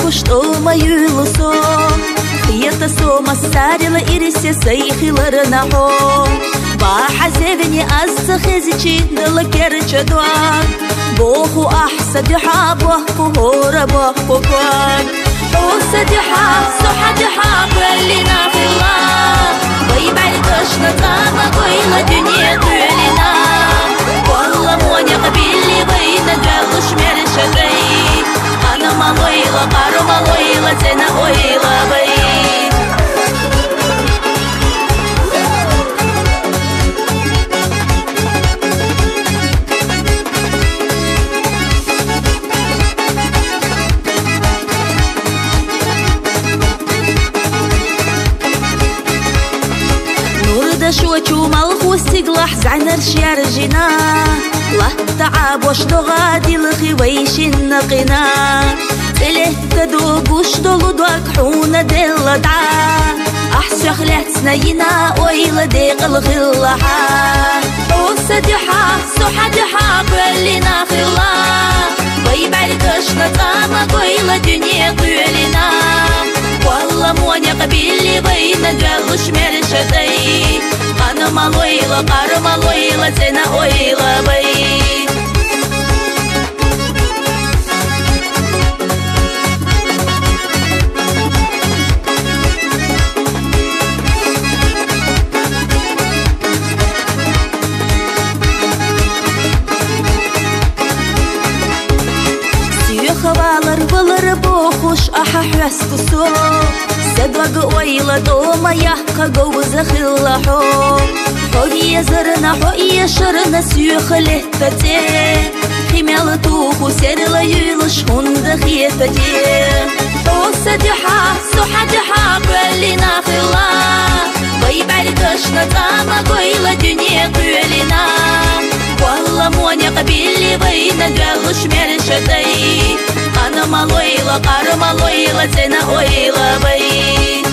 куштолма юйлысо Хията сома сарила ирисе сайхиларына хо Баха зевени азца хезичи дала керча дуак Боху ахса дюха бохку хора бохку квак Оса дюха суха дюха квелина хила Вайбали тошна тама койла дюния квелина Колла моня кабили вайна галуш мершадай Ana maloyla, karo maloyla, sena oyla bay Nurda shochu malhu siglah zanar sharjina لا تعب واشتغادي الخويشين نقنا تلت تدوق واشتغدوك حونا دل دعا أحسخ لحتسنينا ويلا ديق الخلحا وصدحا صحدحا كلنا خلا ويبعلكشنا طامك ويلا دنيا كلنا والله مونيا قبيلي بينا جالوش مرشدي أنا مالويلا قارو مالويلا زينا أويلا بي Сюхавалар валар бохуш аха храстусо Садвага ойла дома яхка гоуза хиллахо Хоия зарна хоия шарна сюха лехтате Химяла туху серла юйлаш хунда хиетате Оса дюха суха дюха квелина хилла Вайбали тошна тама койла дюния квелина والله مونيا قبيلي بينا جالوش مرشدي أنا مالويلا قارو مالويلا زينا أويلا بي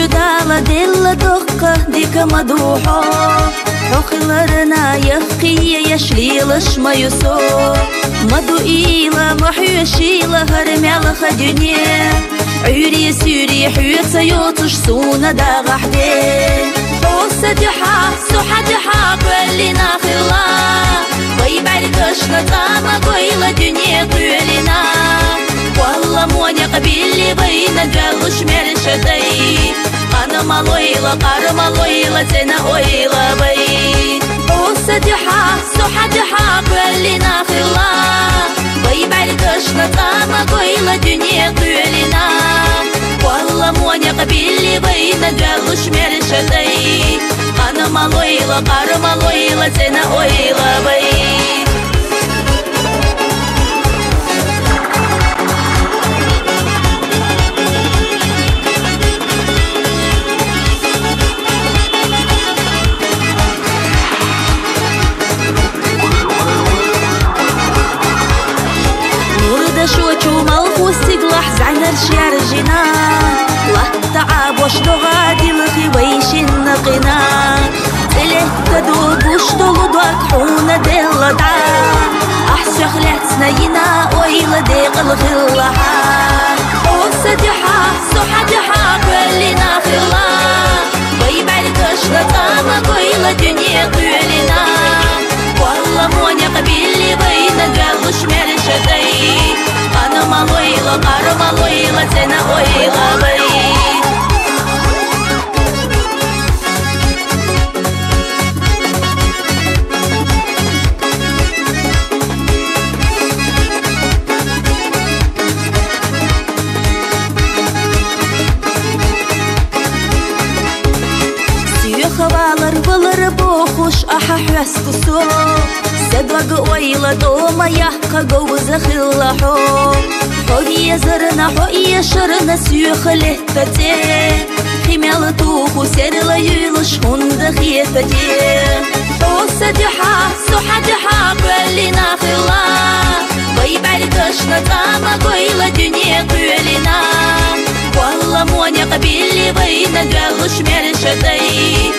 Dala della docca di kamaduho Hokhlarna yakhqiya yashlilash mayuso Madu ila mahyashila harmala khadune Uri suri huyatsa yotush suna da gahde Osadha suhadha kullina khilla Waybalkashna tama koyla dunya kullina والله مونيا قبيلي بينا جالوش مرشدي أنا مالويلا قارو مالويلا زينا أويلا بي وصدحا صحدحا كلنا خلا ويبعلكشنا طاما كويلا دنيا كلنا والله مونيا قبيلي بينا جالوش مرشدي أنا مالويلا قارو مالويلا زينا أويلا بي شوچو مالخو سيغلح زعنر شارجنا لا تعب واشتغادي الخويشين نقنا تلت تدوب واشتغدوك حونا دل دعا أحسخ لحتسنينا ويلا ديق الخلحا وصدحا صحدحا كلنا خلا ويبعلكشنا طاما كويلا دنيا كلنا والله مونيا قبيلي بينا جالوش مرشدي أنا مالويلا قارو مالويلا زينا أويلا بي مياه كجوز خلحو حوية زرنا حوية شرنا سيخله تتي خمال توخو سيرلا يلش هند خيتتي وسدحا سحدحا كلنا خلا ويبعدشنا تاما قويلة دنيا قولنا والله موني قبيلي بينا جالش مرشدي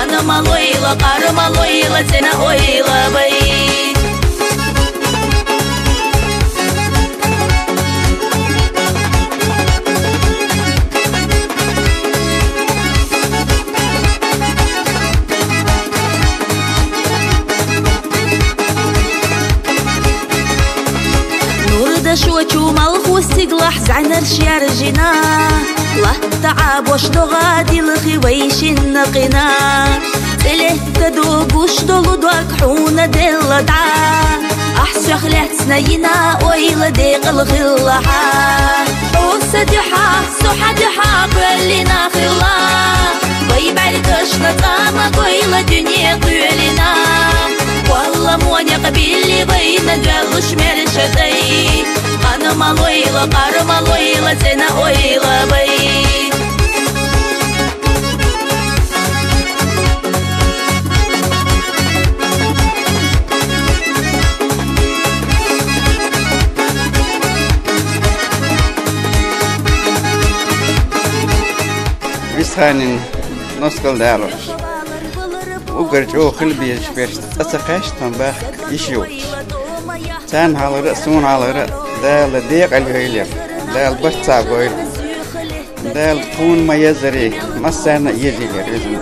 أنا مالويلة قار مالويلة تنا أويلة بي شو مالخو سيقلح زعنا رشيار جنا لا تعب واش غادي الخويش النقنا تليه تدوق وش دولو دوك حونا ديل دعا أحسو خلات سنينا ويلا ديق الخلحا وسدحا سحدحا كلنا خلا ويبعدشنا تاما ويلا دنيا قولنا والله موني قبيلي بينا جالش مرشدي أنا مالويلة قار مالويلة تنا أويلة بي بيسخانين نسكل دارش وقرجو خلبي شبيرت أسقاش تنباخ يشيوت تان على رأسون على رأس دال ديق الغيلر دال بشتا غيل دال كون ما يزري ما سنة يجي غيرزم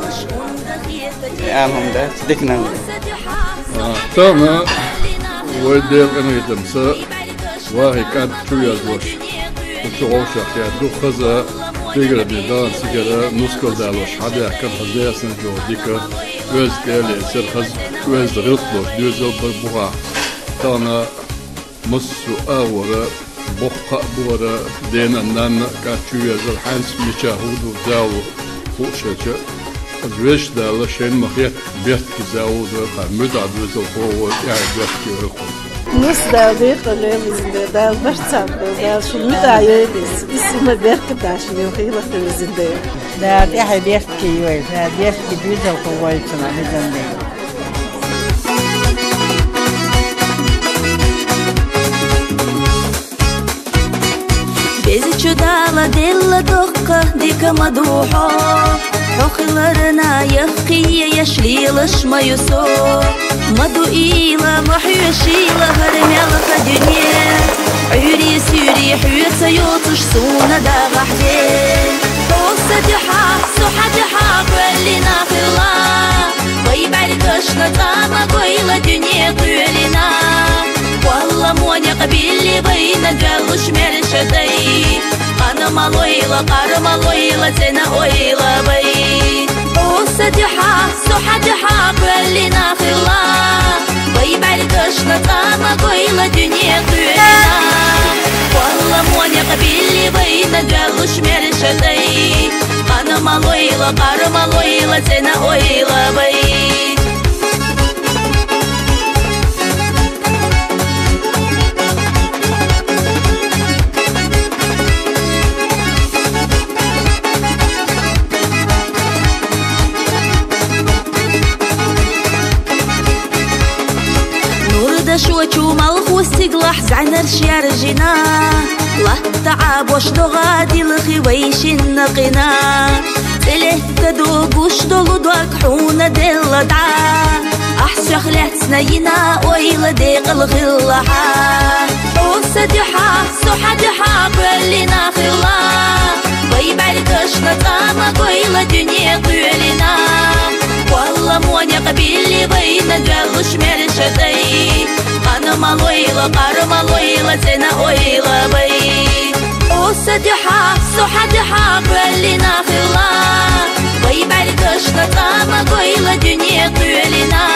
يالهم ده دكنا تمام ودير أنا يتمسى وهي كانت شوية زوج وتعوشة يا دو خزا تيجر بدان سيجرا نسكل دالوش حدا كان خزا سنجو ديكا وز كالي سر خز وز رطلوش دوزل بربوغا تانا مصو أورا بقى بورا دينا نانا كاتشوية زر حانس ميشاهود وداو خوشة أزويش دالا شين مخيط بيت كزاود مدع دوزل فوق يعني بيت كيرخون نص داوديق اللي مزندي دال برتاب دال شو مدع يديس اسمه بيرك داشني وخيرة في مزندي دال يحي بيرك كيوي دال بيرك دوزل فوق يتنا مزندي بيزي دالا ديلا دقة ديكا مدوحة حخلرنا يخقية يشليلش ما يسو مدو إيلا محيو شيلا هرميلا خدنيا عيري سيري حيوتا يوتش سونا دا غحدين وسدحا سحدحا كلنا خلا ويبعدشنا تاما قويلة دنيا قولنا والله موني قبيلي بينا جالش مرشدي أنا مالويلة قار مالويلة تنا أويلة بي وسدحا سحدحا كلنا خلا ويبعدشنا تاما قويلة دنيا قولنا والله موني قبيلي بينا جالش مرشدي أنا مالويلة قار مالويلة تنا أويلة بي شو مالخو سيقلح زعنا رشيار جنا لا تعب واش غادي الخويش النقنا تليه تدوق وش دولو دوك حونا ديل دعا أحسو خلات سنينا ويلا ديق الخلحا وسدحا سحدحا كلنا خلا ويبعدشنا تاما ويلا دنيا قولنا والله موني قبيلي بينا جالش مرشدي أنا مالويلة قار مالويلة تنا أويلة بي وسدحا سحدحا كلنا خلا ويبعدشنا تاما ويلا دنيا قولنا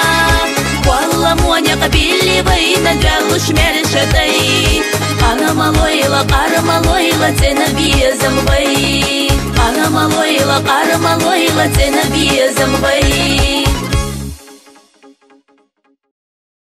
والله موني قبيلي بينا جالش مرشدي أنا مالويلة قار مالويلة تنا بيزم بي أنا مالويلة قار مالويلة تنا بيزم بي